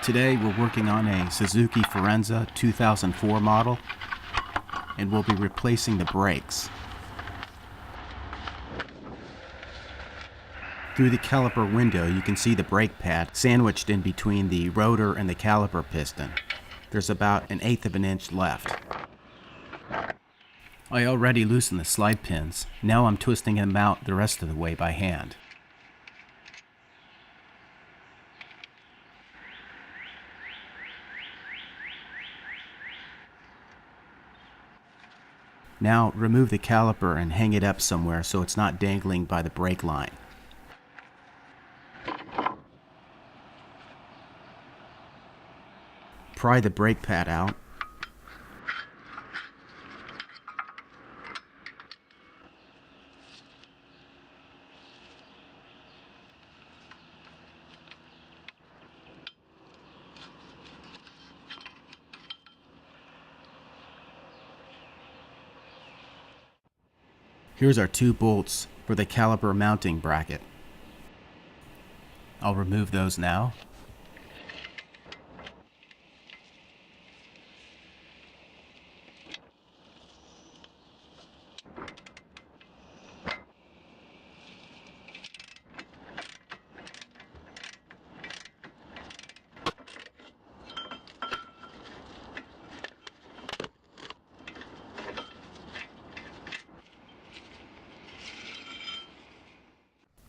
Today we're working on a Suzuki Forenza 2004 model, and we'll be replacing the brakes. Through the caliper window you can see the brake pad sandwiched in between the rotor and the caliper piston. There's about 1/8 of an inch left. I already loosened the slide pins. Now I'm twisting them out the rest of the way by hand. Now remove the caliper and hang it up somewhere so it's not dangling by the brake line. Pry the brake pad out. Here's our 2 bolts for the caliper mounting bracket. I'll remove those now.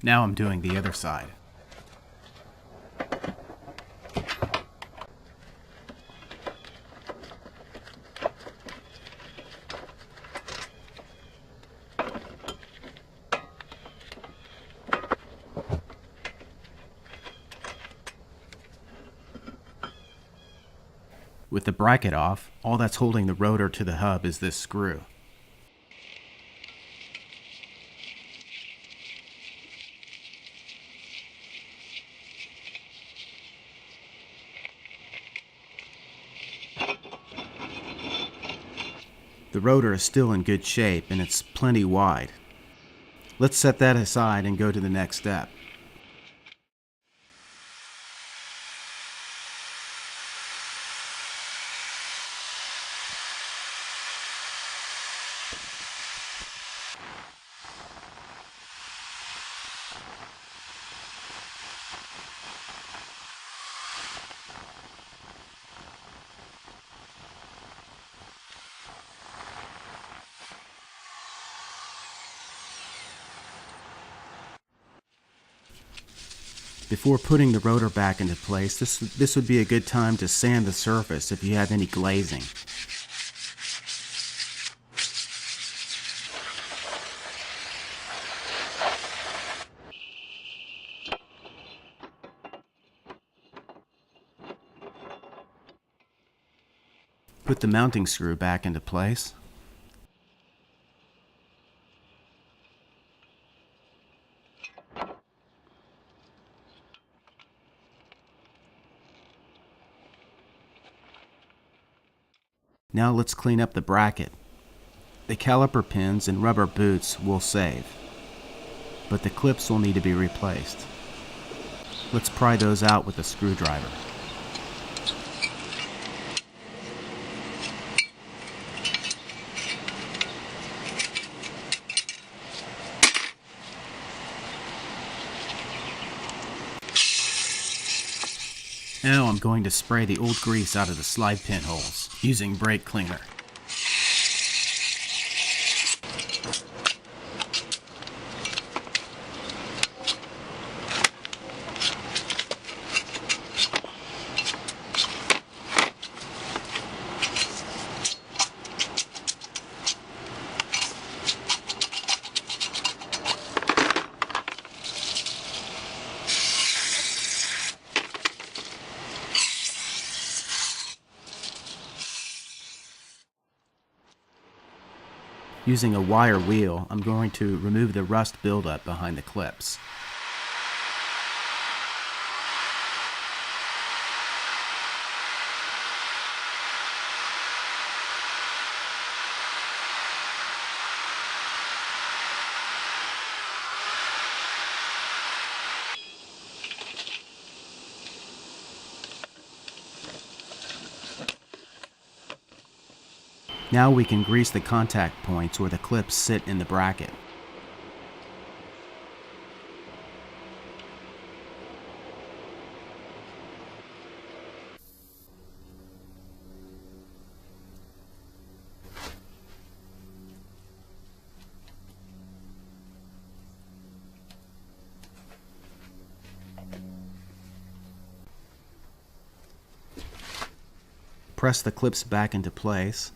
Now I'm doing the other side. With the bracket off, all that's holding the rotor to the hub is this screw. The rotor is still in good shape and it's plenty wide. Let's set that aside and go to the next step. Before putting the rotor back into place, this would be a good time to sand the surface if you have any glazing. Put the mounting screw back into place. Now let's clean up the bracket. The caliper pins and rubber boots will save, but the clips will need to be replaced. Let's pry those out with a screwdriver. Now I'm going to spray the old grease out of the slide pin holes using brake cleaner. Using a wire wheel, I'm going to remove the rust buildup behind the clips. Now we can grease the contact points where the clips sit in the bracket. Press the clips back into place.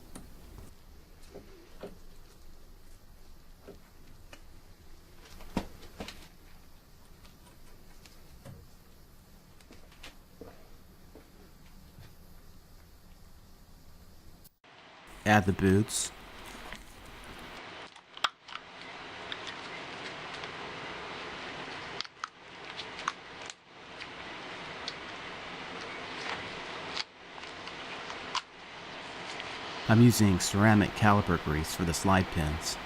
Add the boots. I'm using ceramic caliper grease for the slide pins.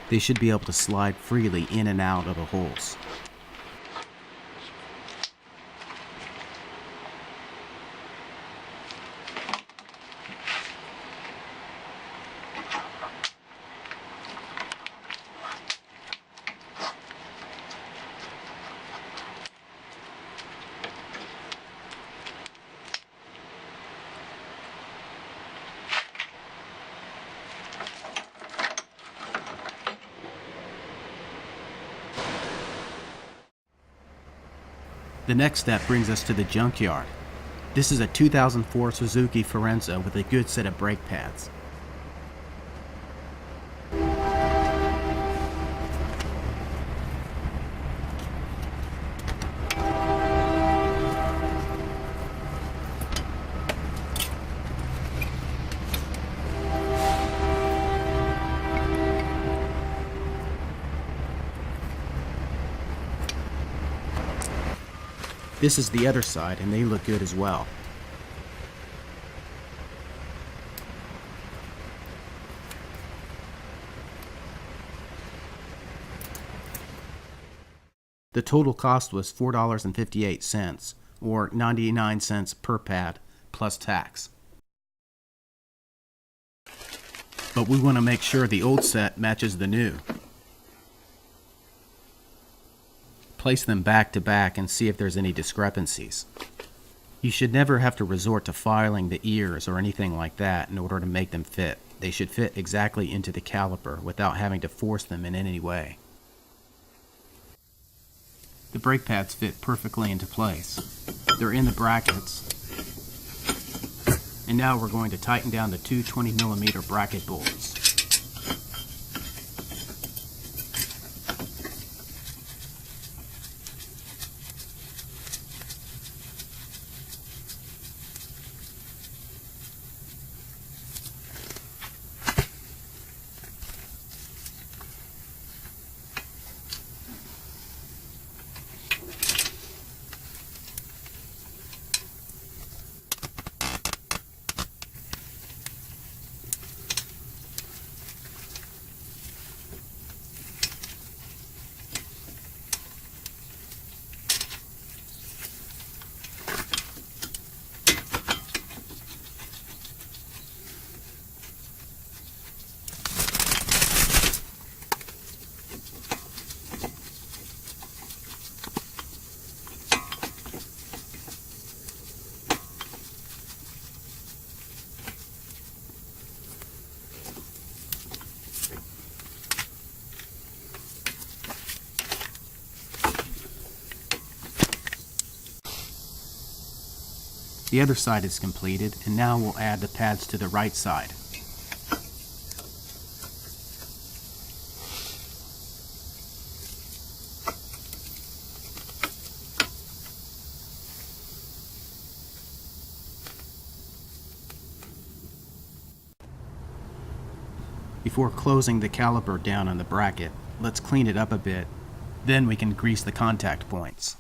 They should be able to slide freely in and out of the holes. The next step brings us to the junkyard. This is a 2004 Suzuki Forenza with a good set of brake pads. This is the other side, and they look good as well. The total cost was $4.58, or 99 cents per pad, plus tax. But we want to make sure the old set matches the new. Place them back to back and see if there's any discrepancies. You should never have to resort to filing the ears or anything like that in order to make them fit. They should fit exactly into the caliper without having to force them in any way. The brake pads fit perfectly into place. They're in the brackets. And now we're going to tighten down the two 20mm bracket bolts. The other side is completed, and now we'll add the pads to the right side. Before closing the caliper down on the bracket, let's clean it up a bit. Then we can grease the contact points.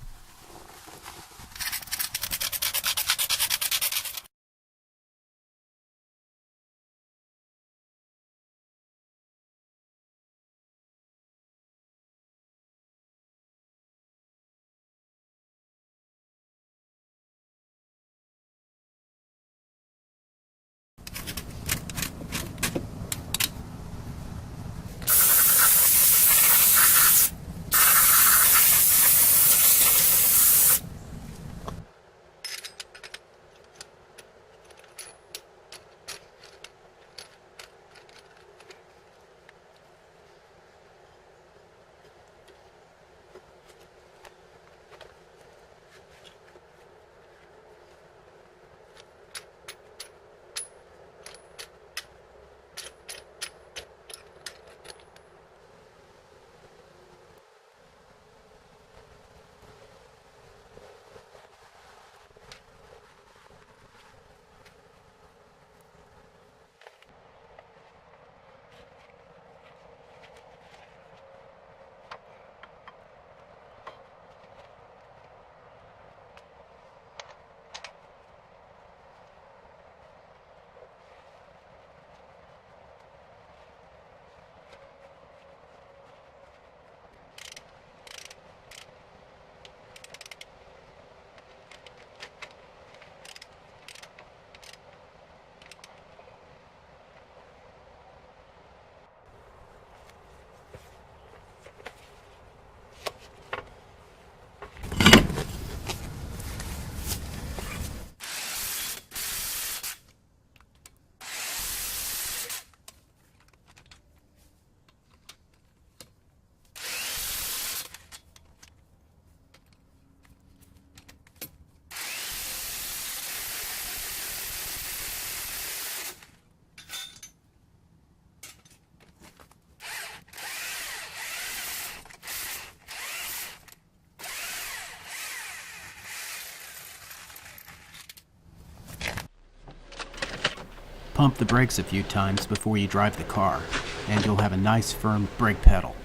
Pump the brakes a few times before you drive the car, and you'll have a nice firm brake pedal.